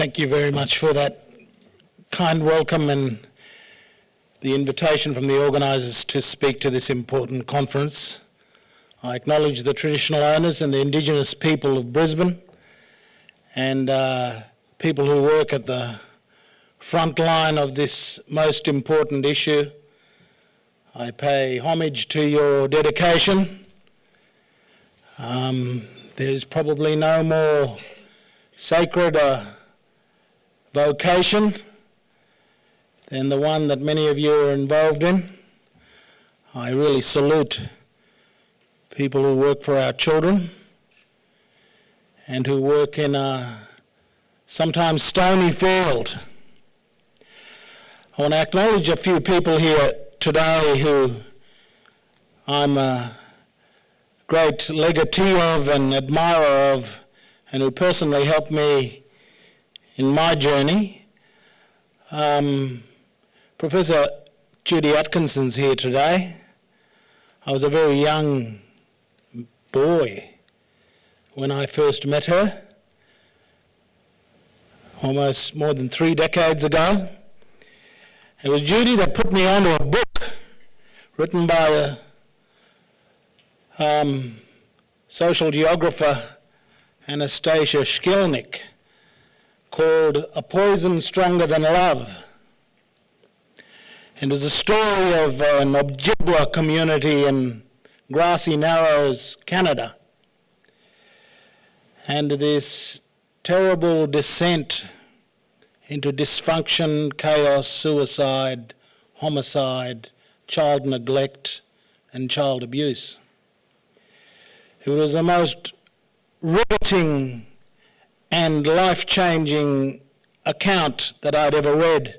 Thank you very much for that kind welcome and the invitation from the organisers to speak to this important conference. I acknowledge the traditional owners and the Indigenous people of Brisbane and people who work at the front line of this most important issue. I pay homage to your dedication. There's probably no more sacred vocation than the one that many of you are involved in. I really salute people who work for our children and who work in a sometimes stony field. I want to acknowledge a few people here today who I'm a great legatee of and admirer of, and who personally helped me in my journey. Professor Judy Atkinson's here today. I was a very young boy when I first met her, almost more than 3 decades ago. It was Judy that put me onto a book written by a social geographer, Anastasia Shkilnik, called A Poison Stronger Than Love. It was a story of an Ojibwa community in Grassy Narrows, Canada, and this terrible descent into dysfunction, chaos, suicide, homicide, child neglect, and child abuse. It was the most riveting and life-changing account that I'd ever read.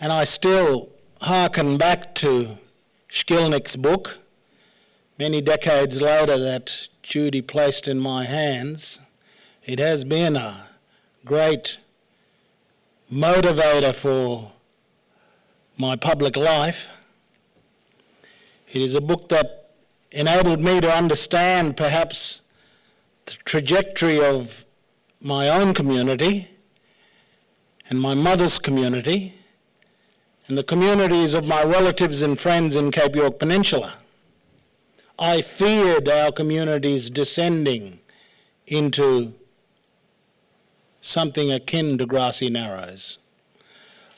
And I still hearken back to Shkilnik's book, many decades later, that Judy placed in my hands. It has been a great motivator for my public life. It is a book that enabled me to understand perhaps the trajectory of my own community and my mother's community and the communities of my relatives and friends in Cape York Peninsula. I feared our communities descending into something akin to Grassy Narrows.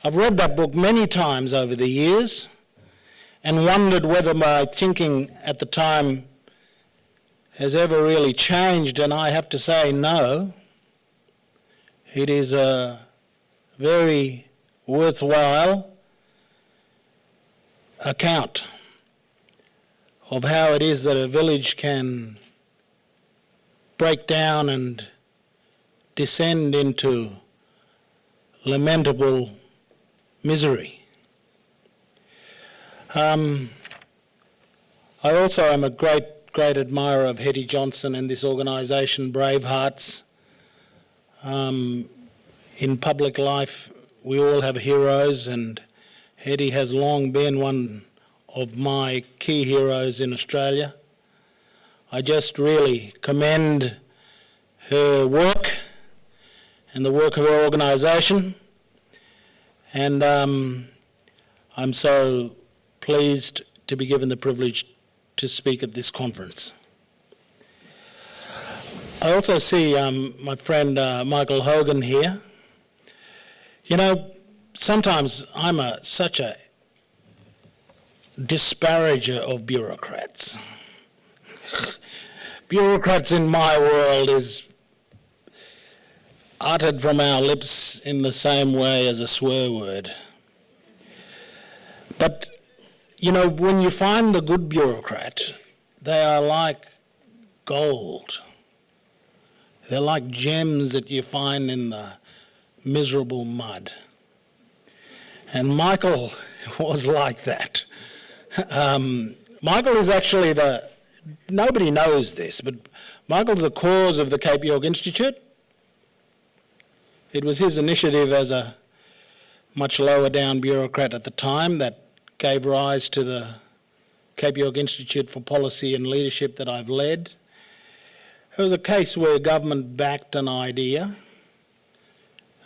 I've read that book many times over the years and wondered whether my thinking at the time has ever really changed, and I have to say no. It is a very worthwhile account of how it is that a village can break down and descend into lamentable misery. I also am a great admirer of Hetty Johnston and this organisation, Bravehearts. In public life, we all have heroes, and Hetty has long been one of my key heroes in Australia. I just really commend her work and the work of her organisation, and I'm so pleased to be given the privilege to speak at this conference. I also see my friend Michael Hogan here. You know, sometimes I'm such a disparager of bureaucrats. Bureaucrats in my world is uttered from our lips in the same way as a swear word. But, you know, when you find the good bureaucrat, they are like gold. They're like gems that you find in the miserable mud. And Michael was like that. Michael is actually nobody knows this, but Michael's the cause of the Cape York Institute. It was his initiative as a much lower down bureaucrat at the time that gave rise to the Cape York Institute for Policy and Leadership that I've led. It was a case where government backed an idea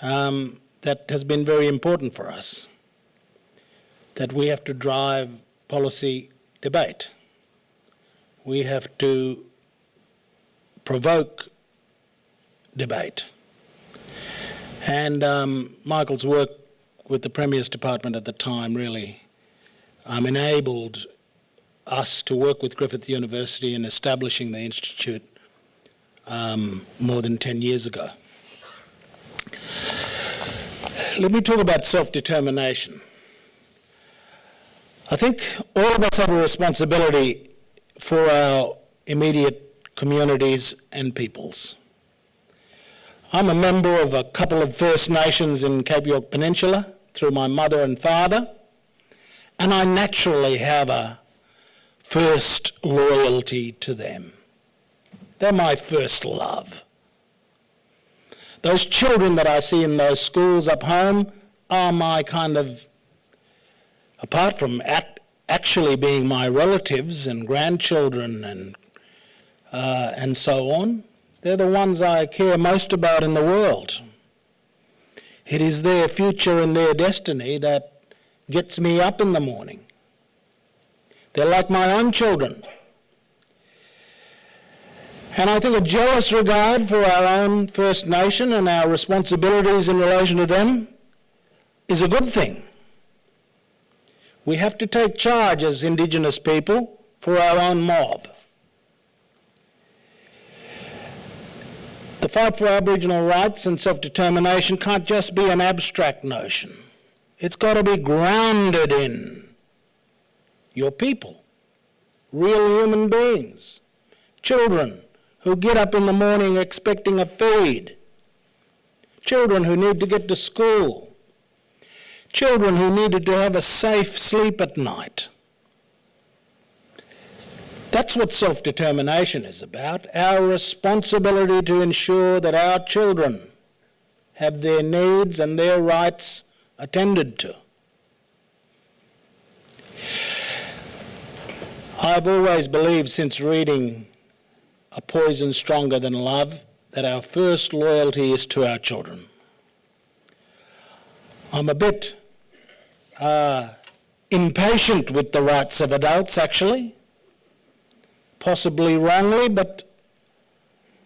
that has been very important for us, that we have to drive policy debate. We have to provoke debate. And Michael's work with the Premier's Department at the time really enabled us to work with Griffith University in establishing the Institute more than 10 years ago. Let me talk about self-determination. I think all of us have a responsibility for our immediate communities and peoples. I'm a member of a couple of First Nations in Cape York Peninsula through my mother and father, and I naturally have a first loyalty to them. They're my first love. Those children that I see in those schools up home are my kind of, apart from actually being my relatives and grandchildren and so on, they're the ones I care most about in the world. It is their future and their destiny that gets me up in the morning. They're like my own children. And I think a jealous regard for our own First Nation and our responsibilities in relation to them is a good thing. We have to take charge as Indigenous people for our own mob. The fight for Aboriginal rights and self-determination can't just be an abstract notion. It's got to be grounded in your people, real human beings, children who get up in the morning expecting a feed, children who need to get to school, children who needed to have a safe sleep at night. That's what self-determination is about, our responsibility to ensure that our children have their needs and their rights attended to. I've always believed since reading A Poison Stronger Than Love that our first loyalty is to our children. I'm a bit impatient with the rights of adults, actually. Possibly wrongly, but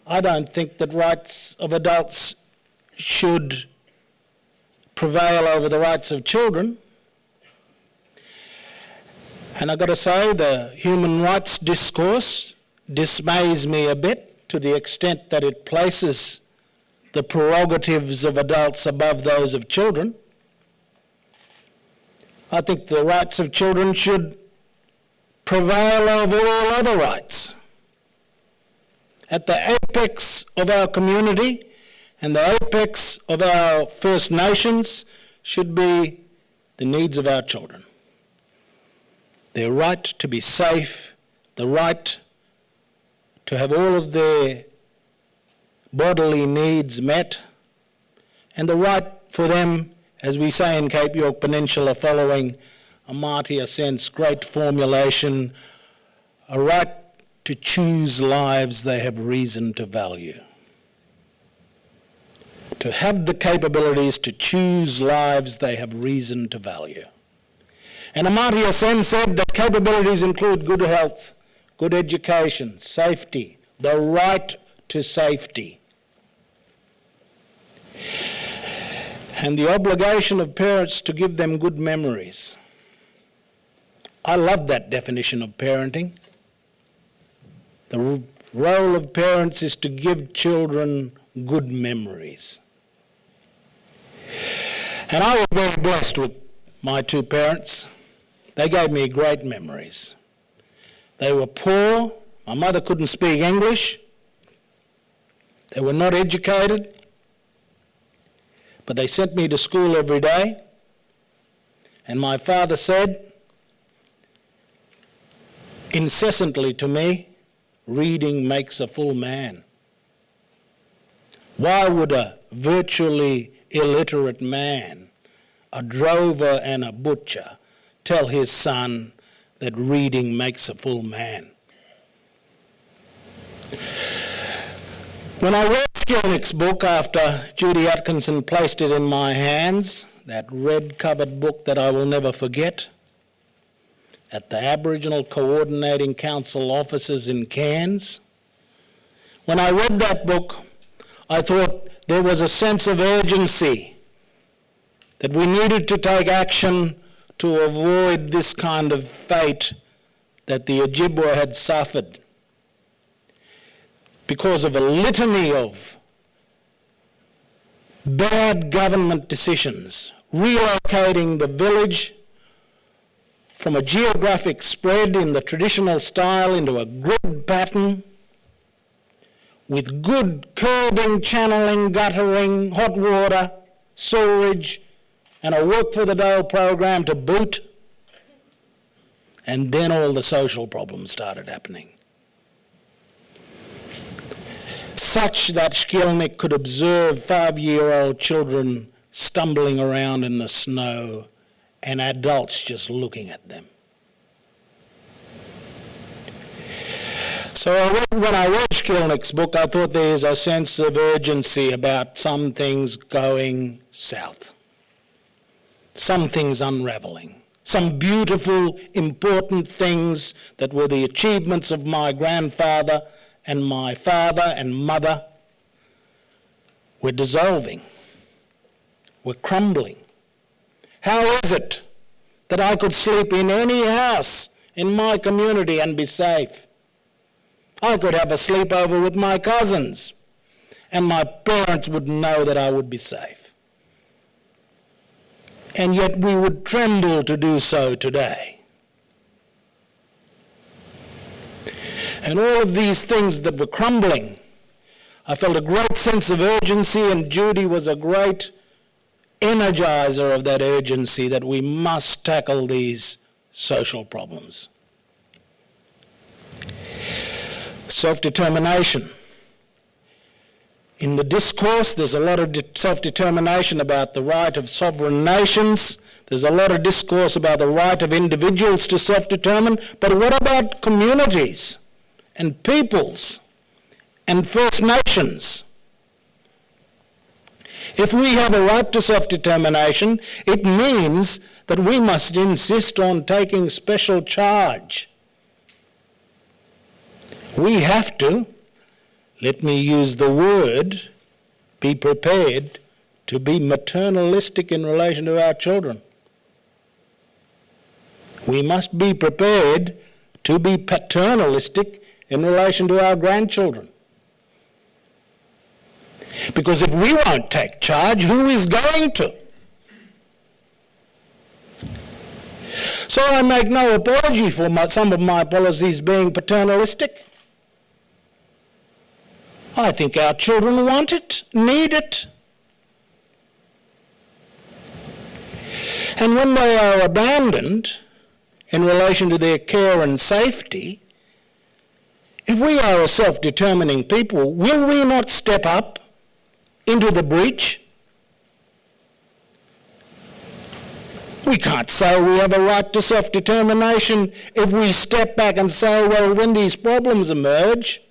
I don't think that rights of adults should prevail over the rights of children. And I've got to say, the human rights discourse dismays me a bit to the extent that it places the prerogatives of adults above those of children. I think the rights of children should prevail over all other rights. At the apex of our community and the apex of our First Nations should be the needs of our children. Their right to be safe, the right to have all of their bodily needs met, and the right for them, as we say in Cape York Peninsula following Amartya Sen's great formulation, a right to choose lives they have reason to value. To have the capabilities to choose lives they have reason to value. And Amartya Sen said that capabilities include good health, good education, safety, the right to safety. And the obligation of parents to give them good memories. I love that definition of parenting. The role of parents is to give children good memories. And I was very blessed with my two parents. They gave me great memories. They were poor. My mother couldn't speak English. They were not educated. But they sent me to school every day. And my father said incessantly to me, reading makes a full man. Why would a virtually illiterate man, a drover and a butcher, tell his son that reading makes a full man? When I read Skelnick's book after Judy Atkinson placed it in my hands, that red-covered book that I will never forget, at the Aboriginal Coordinating Council offices in Cairns, when I read that book, I thought there was a sense of urgency that we needed to take action to avoid this kind of fate that the Ojibwa had suffered because of a litany of bad government decisions, relocating the village from a geographic spread in the traditional style into a grid pattern with good curbing, channeling, guttering, hot water, sewerage, and a work for the dole program to boot. And then all the social problems started happening. Such that Skelnick could observe 5-year-old children stumbling around in the snow and adults just looking at them. So when I read Skelnick's book, I thought there's a sense of urgency about some things going south, some things unravelling, some beautiful, important things that were the achievements of my grandfather and my father and mother were dissolving, were crumbling. How is it that I could sleep in any house in my community and be safe? I could have a sleepover with my cousins and my parents would know that I would be safe. And yet we would tremble to do so today. And all of these things that were crumbling, I felt a great sense of urgency, and Judy was a great energizer of that urgency that we must tackle these social problems. Self-determination. In the discourse, there's a lot of self-determination about the right of sovereign nations. There's a lot of discourse about the right of individuals to self-determine. But what about communities and peoples and First Nations? If we have a right to self-determination, it means that we must insist on taking special charge. We have to, let me use the word, be prepared to be maternalistic in relation to our children. We must be prepared to be paternalistic in relation to our grandchildren. Because if we won't take charge, who is going to? So I make no apology for some of my policies being paternalistic. I think our children want it, need it. And when they are abandoned in relation to their care and safety, if we are a self-determining people, will we not step up into the breach? We can't say we have a right to self-determination if we step back and say, well, when these problems emerge,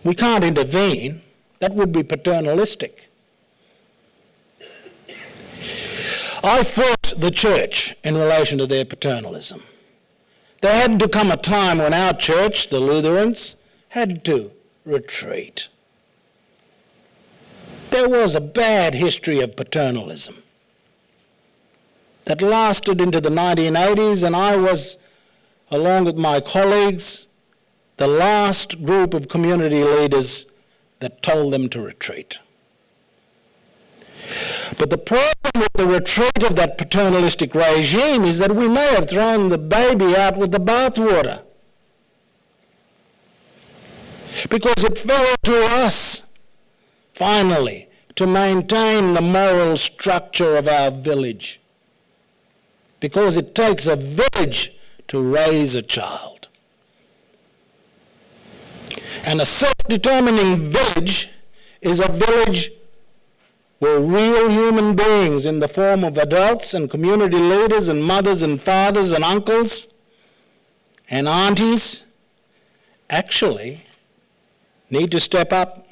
we can't intervene. That would be paternalistic. I fought the church in relation to their paternalism. There had to come a time when our church, the Lutherans, had to retreat. There was a bad history of paternalism that lasted into the 1980s, and I was, along with my colleagues, the last group of community leaders that told them to retreat. But the problem with the retreat of that paternalistic regime is that we may have thrown the baby out with the bathwater. Because it fell to us, finally, to maintain the moral structure of our village. Because it takes a village to raise a child. And a self-determining village is a village where real human beings in the form of adults and community leaders and mothers and fathers and uncles and aunties actually need to step up.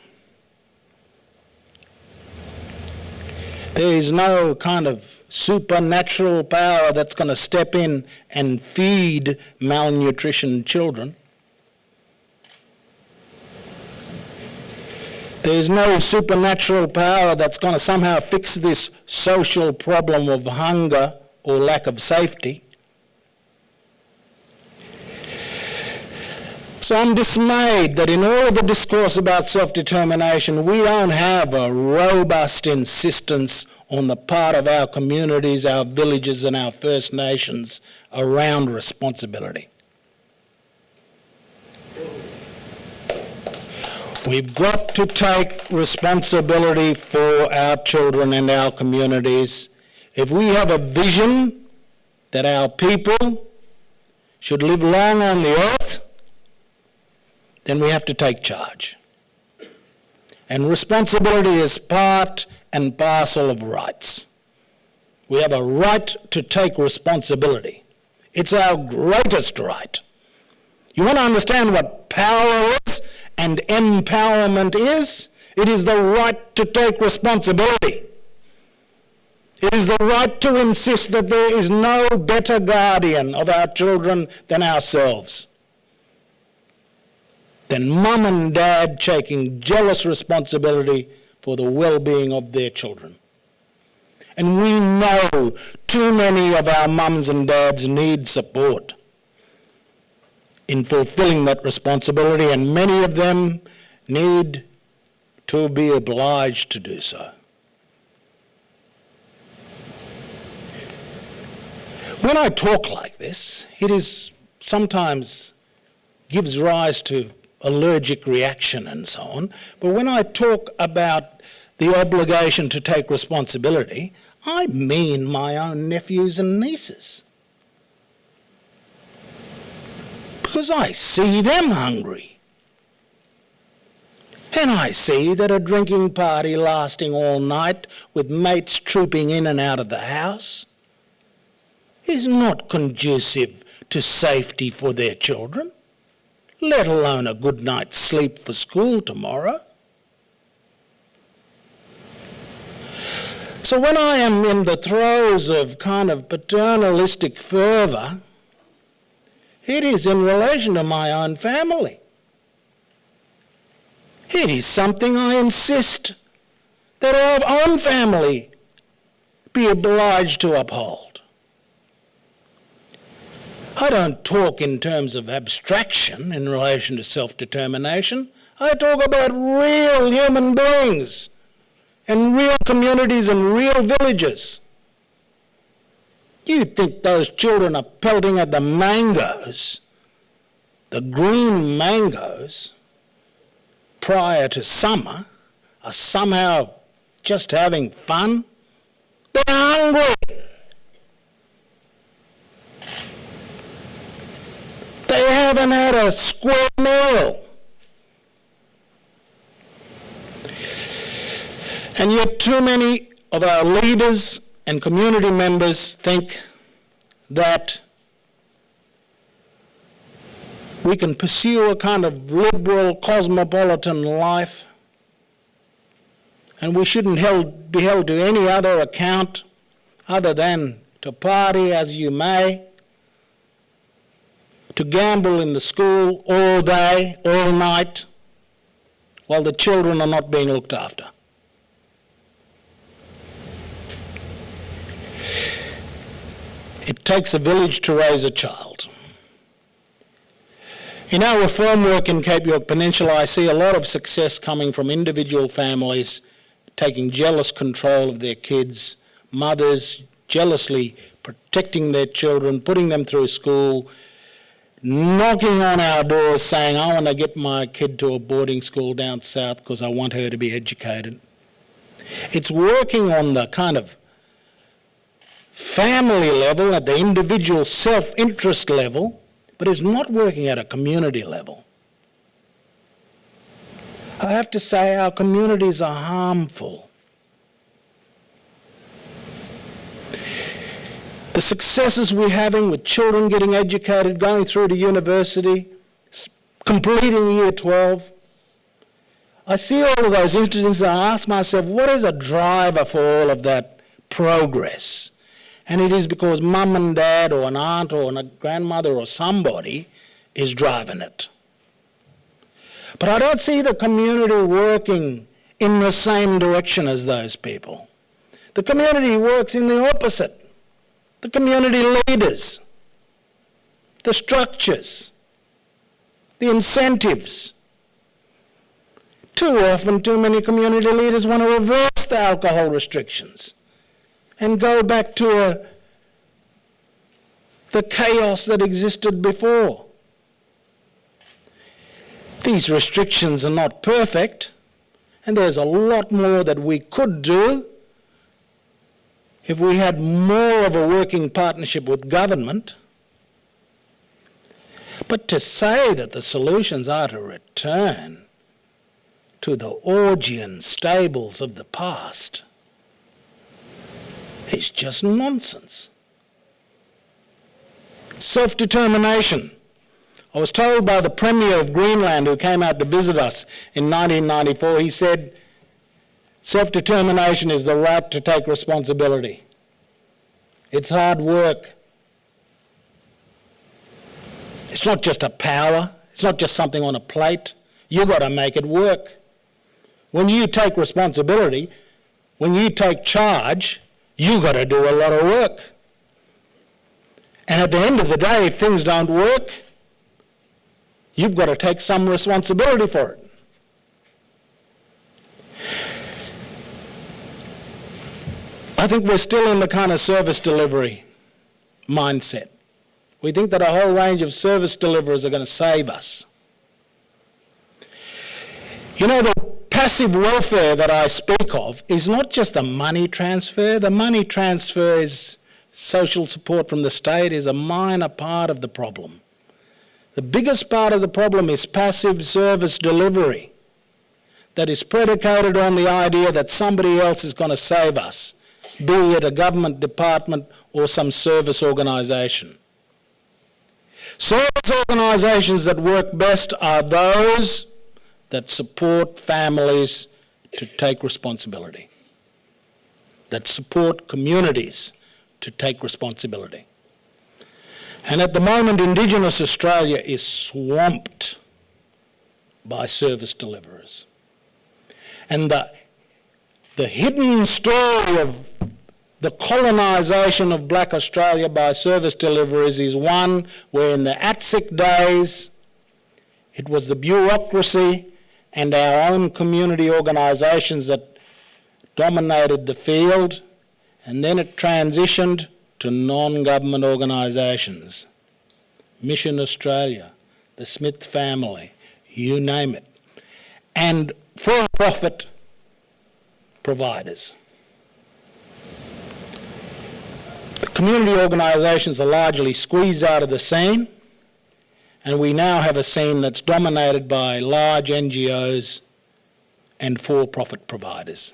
There is no kind of supernatural power that's going to step in and feed malnutrition children. There's no supernatural power that's going to somehow fix this social problem of hunger or lack of safety. So I'm dismayed that in all of the discourse about self-determination, we don't have a robust insistence on the part of our communities, our villages and our First Nations around responsibility. We've got to take responsibility for our children and our communities. If we have a vision that our people should live long on the earth, then we have to take charge. And responsibility is part and parcel of rights. We have a right to take responsibility. It's our greatest right. You want to understand what power is and empowerment is? It is the right to take responsibility. It is the right to insist that there is no better guardian of our children than ourselves. Than mum and dad taking jealous responsibility for the well-being of their children. And we know too many of our mums and dads need support in fulfilling that responsibility, and many of them need to be obliged to do so. When I talk like this, it is sometimes gives rise to allergic reaction and so on, but when I talk about the obligation to take responsibility, I mean my own nephews and nieces. Because I see them hungry. And I see that a drinking party lasting all night with mates trooping in and out of the house is not conducive to safety for their children, let alone a good night's sleep for school tomorrow. So when I am in the throes of kind of paternalistic fervour, it is in relation to my own family. It is something I insist that our own family be obliged to uphold. I don't talk in terms of abstraction in relation to self-determination. I talk about real human beings and real communities and real villages. You think those children are pelting at the mangoes, the green mangoes, prior to summer, are somehow just having fun? They're hungry. They haven't had a square meal. And yet too many of our leaders and community members think that we can pursue a kind of liberal cosmopolitan life and we shouldn't be held to any other account other than to party as you may, to gamble in the school all day, all night, while the children are not being looked after. It takes a village to raise a child. In our reform work in Cape York Peninsula, I see a lot of success coming from individual families taking jealous control of their kids, mothers jealously protecting their children, putting them through school, knocking on our doors saying, I want to get my kid to a boarding school down south because I want her to be educated. It's working on the kind of family level, at the individual self-interest level, but it's not working at a community level. I have to say our communities are harmful. The successes we're having with children getting educated, going through to university, completing year 12, I see all of those instances and I ask myself, what is a driver for all of that progress? And it is because mum and dad or an aunt or a grandmother or somebody is driving it. But I don't see the community working in the same direction as those people. The community works in the opposite. The community leaders, the structures, the incentives. Too often, too many community leaders want to reverse the alcohol restrictions and go back to the chaos that existed before. These restrictions are not perfect, and there's a lot more that we could do if we had more of a working partnership with government. But to say that the solutions are to return to the Orgian stables of the past is just nonsense. Self-determination. I was told by the Premier of Greenland who came out to visit us in 1994, he said, self-determination is the right to take responsibility. It's hard work. It's not just a power. It's not just something on a plate. You've got to make it work. When you take responsibility, when you take charge, you've got to do a lot of work. And at the end of the day, if things don't work, you've got to take some responsibility for it. I think we're still in the kind of service delivery mindset. We think that a whole range of service deliverers are going to save us. You know, the passive welfare that I speak of is not just the money transfer. The money transfer is social support from the state is a minor part of the problem. The biggest part of the problem is passive service delivery that is predicated on the idea that somebody else is going to save us, be it a government department or some service organisation. Service organisations that work best are those that support families to take responsibility, that support communities to take responsibility. And at the moment, Indigenous Australia is swamped by service deliverers. And the hidden story of the colonisation of Black Australia by service deliverers is one where in the ATSIC days, it was the bureaucracy and our own community organisations that dominated the field, and then it transitioned to non-government organisations. Mission Australia, the Smith family, you name it. And for-profit providers. The community organisations are largely squeezed out of the scene, and we now have a scene that's dominated by large NGOs and for-profit providers.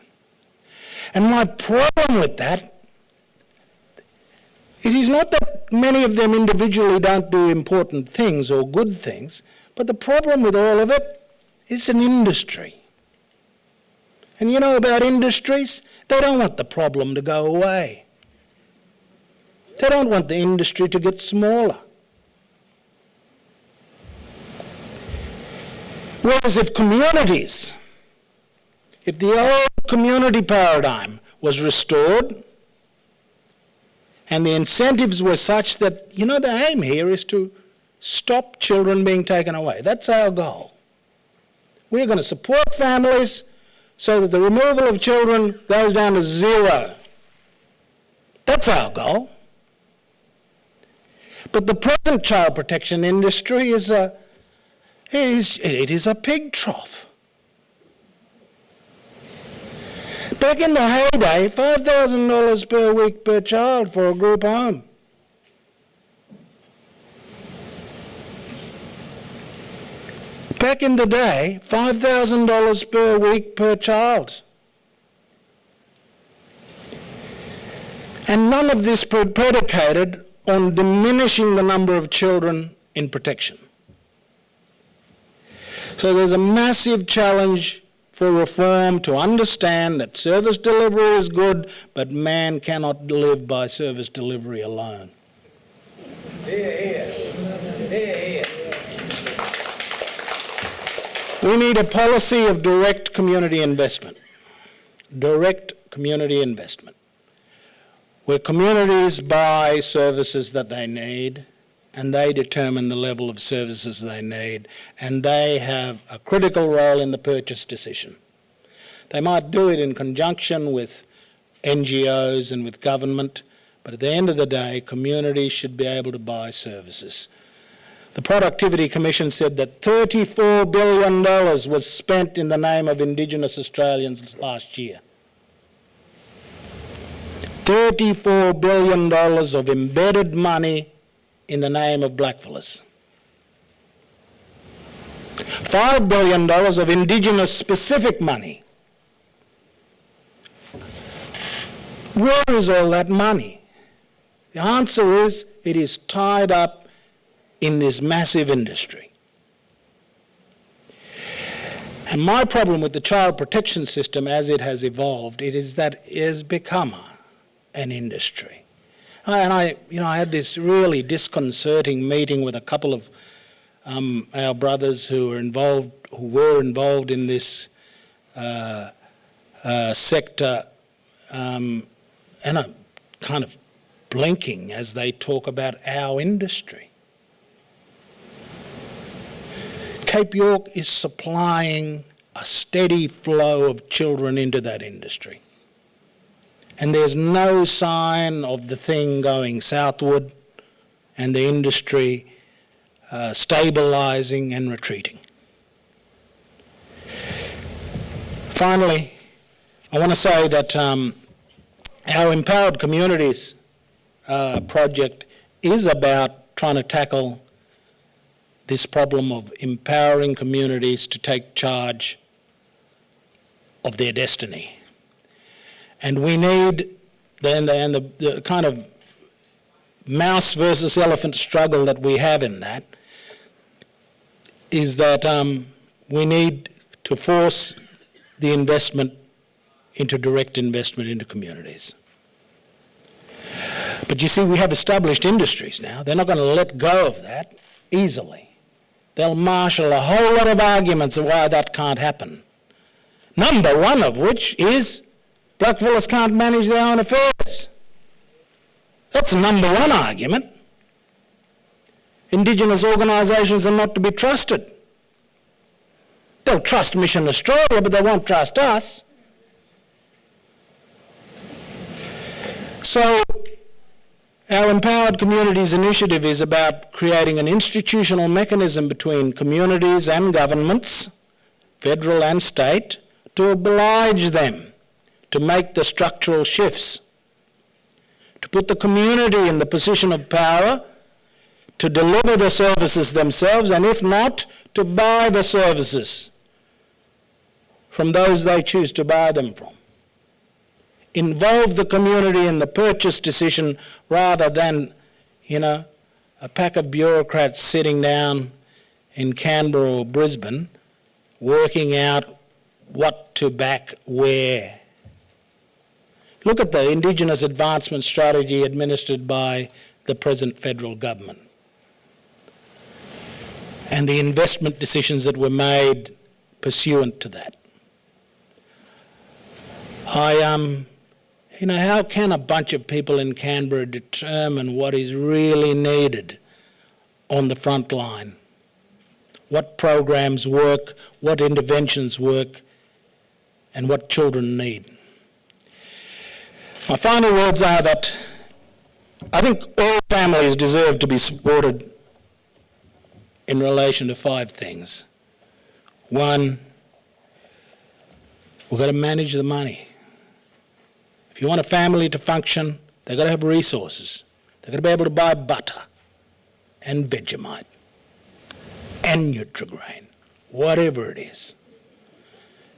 And my problem with that, it is not that many of them individually don't do important things or good things, but the problem with all of it is an industry. And you know about industries? They don't want the problem to go away. They don't want the industry to get smaller. Whereas if communities, if the old community paradigm was restored and the incentives were such that, you know, the aim here is to stop children being taken away. That's our goal. We're going to support families so that the removal of children goes down to zero. That's our goal. But the present child protection industry is a pig trough. Back in the heyday, $5,000 per week per child for a group home. Back in the day, $5,000 per week per child. And none of this predicated on diminishing the number of children in protection. So there's a massive challenge for reform to understand that service delivery is good, but man cannot live by service delivery alone. We need a policy of direct community investment. Direct community investment, where communities buy services that they need and they determine the level of services they need, and they have a critical role in the purchase decision. They might do it in conjunction with NGOs and with government, but at the end of the day, communities should be able to buy services. The Productivity Commission said that $34 billion was spent in the name of Indigenous Australians last year. $34 billion of embedded money in the name of blackfellas. $5 billion of Indigenous specific money. Where is all that money? The answer is it is tied up in this massive industry. And my problem with the child protection system as it has evolved, it is that it has become an industry. And I had this really disconcerting meeting with a couple of our brothers who were involved in this sector, and I'm kind of blinking as they talk about our industry. Cape York is supplying a steady flow of children into that industry. And there's no sign of the thing going southward and the industry stabilising and retreating. Finally, I want to say that our Empowered Communities project is about trying to tackle this problem of empowering communities to take charge of their destiny. And we need the kind of mouse versus elephant struggle that we have in that is that we need to force the investment into direct investment into communities. But you see, we have established industries now. They're not going to let go of that easily. They'll marshal a whole lot of arguments of why that can't happen. Number one of which is blackfellas can't manage their own affairs. That's number one argument. Indigenous organisations are not to be trusted. They'll trust Mission Australia, but they won't trust us. So our Empowered Communities initiative is about creating an institutional mechanism between communities and governments, federal and state, to oblige them to make the structural shifts, to put the community in the position of power, to deliver the services themselves, and if not, to buy the services from those they choose to buy them from. Involve the community in the purchase decision rather than, a pack of bureaucrats sitting down in Canberra or Brisbane working out what to back where. Look at the Indigenous advancement strategy administered by the present federal government and the investment decisions that were made pursuant to that. How can a bunch of people in Canberra determine what is really needed on the front line? What programs work, what interventions work, and what children need? My final words are that I think all families deserve to be supported in relation to 5 things. 1, we've got to manage the money. If you want a family to function, they've got to have resources. They've got to be able to buy butter and Vegemite and Nutrigrain, whatever it is.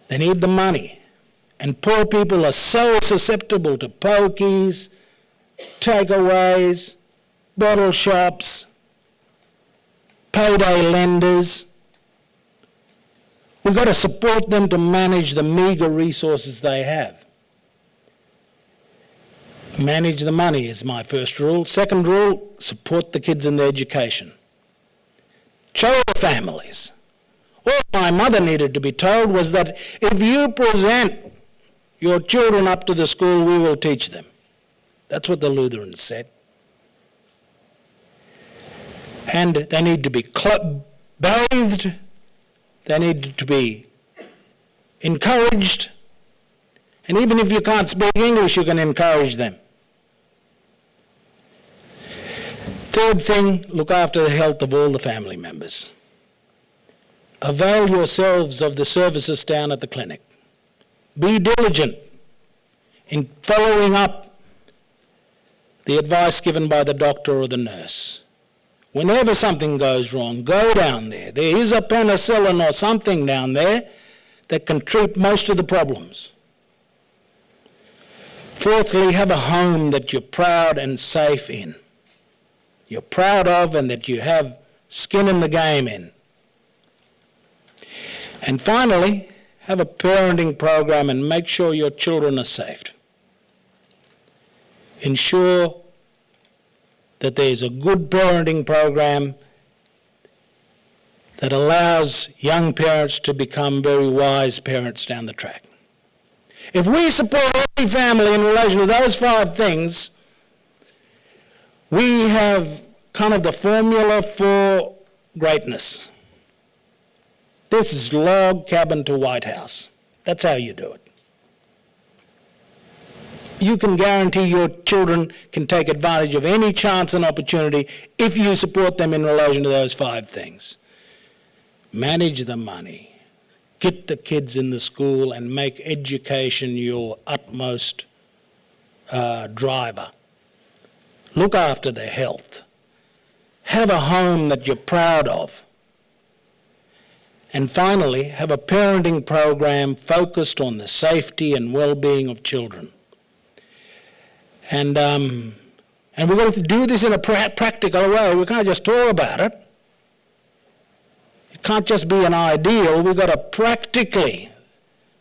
They need the money. And poor people are so susceptible to pokies, takeaways, bottle shops, payday lenders. We've got to support them to manage the meagre resources they have. Manage the money is my first rule. Second rule, support the kids in their education. Show the families. All my mother needed to be told was that if you present your children up to the school, we will teach them. That's what the Lutherans said. And they need to be bathed, they need to be encouraged, and even if you can't speak English, you can encourage them. Third thing, look after the health of all the family members. Avail yourselves of the services down at the clinic. Be diligent in following up the advice given by the doctor or the nurse. Whenever something goes wrong, go down there. There is a penicillin or something down there that can treat most of the problems. Fourthly, have a home that you're proud and safe in. You're proud of and that you have skin in the game in. And finally, have a parenting program and make sure your children are safe. Ensure that there's a good parenting program that allows young parents to become very wise parents down the track. If we support every family in relation to those 5 things, we have kind of the formula for greatness. This is log cabin to White House. That's how you do it. You can guarantee your children can take advantage of any chance and opportunity if you support them in relation to those 5 things. Manage the money. Get the kids in the school and make education your utmost driver. Look after their health. Have a home that you're proud of. And finally, have a parenting program focused on the safety and well-being of children. And we're going to do this in a practical way. We can't just talk about it. It can't just be an ideal. We've got to practically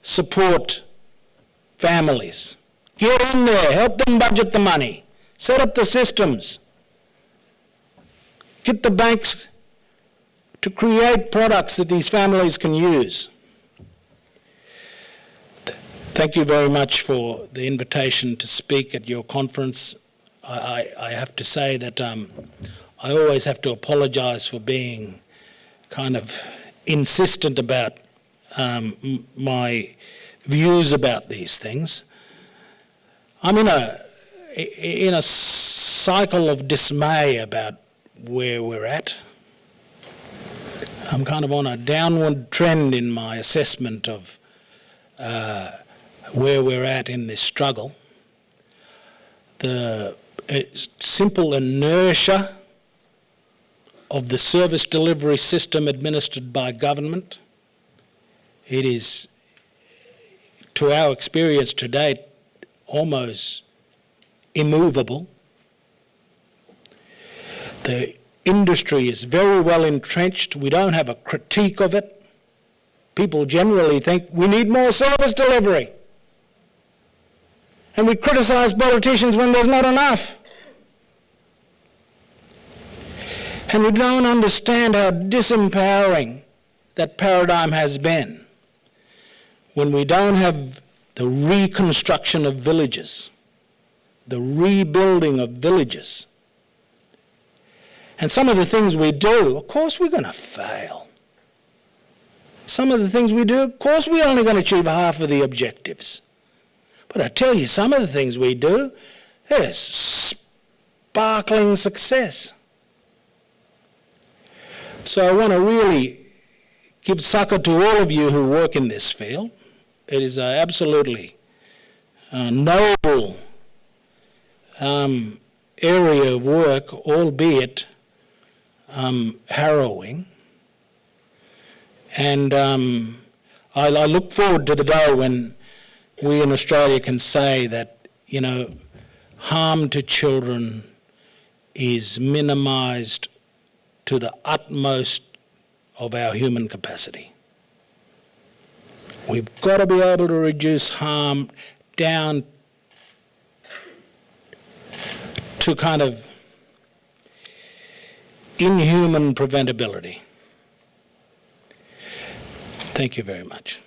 support families. Get in there, help them budget the money, set up the systems, get the banks to create products that these families can use. Thank you very much for the invitation to speak at your conference. I have to say that I always have to apologise for being kind of insistent about my views about these things. I'm in a cycle of dismay about where we're at. I'm kind of on a downward trend in my assessment of where we're at in this struggle. The simple inertia of the service delivery system administered by government, it is, to our experience to date, almost immovable. The industry is very well entrenched. We don't have a critique of it. People generally think we need more service delivery. And we criticise politicians when there's not enough. And we don't understand how disempowering that paradigm has been when we don't have the reconstruction of villages, the rebuilding of villages. And some of the things we do, of course we're going to fail. Some of the things we do, of course we're only going to achieve half of the objectives. But I tell you, some of the things we do, there's sparkling success. So I want to really give succor to all of you who work in this field. It is an absolutely noble area of work, albeit harrowing. And I look forward to the day when we in Australia can say that, harm to children is minimised to the utmost of our human capacity. We've got to be able to reduce harm down to kind of inhuman preventability. Thank you very much.